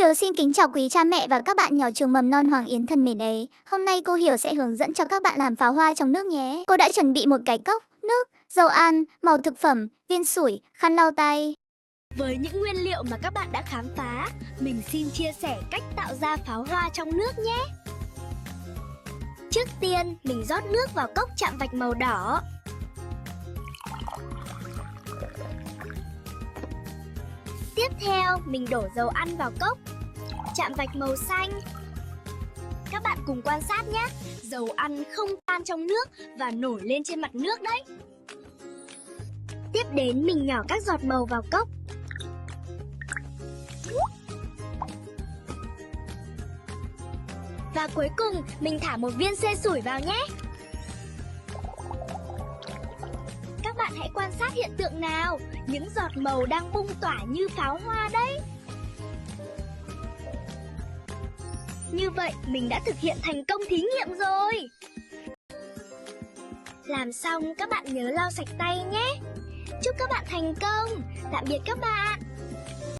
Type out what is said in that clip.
Hiểu xin kính chào quý cha mẹ và các bạn nhỏ trường mầm non Hoàng Yến thân mến ấy. Hôm nay cô Hiểu sẽ hướng dẫn cho các bạn làm pháo hoa trong nước nhé. Cô đã chuẩn bị một cái cốc, nước, dầu ăn, màu thực phẩm, viên sủi, khăn lau tay. Với những nguyên liệu mà các bạn đã khám phá, mình xin chia sẻ cách tạo ra pháo hoa trong nước nhé. Trước tiên, mình rót nước vào cốc chạm vạch màu đỏ. Tiếp theo, mình đổ dầu ăn vào cốc, chạm vạch màu xanh. Các bạn cùng quan sát nhé, dầu ăn không tan trong nước và nổi lên trên mặt nước đấy. Tiếp đến, mình nhỏ các giọt màu vào cốc. Và cuối cùng, mình thả một viên xê sủi vào nhé. Các bạn hãy quan sát hiện tượng nào, những giọt màu đang bung tỏa như pháo hoa đấy. Như vậy, mình đã thực hiện thành công thí nghiệm rồi. Làm xong, các bạn nhớ lau sạch tay nhé. Chúc các bạn thành công. Tạm biệt các bạn.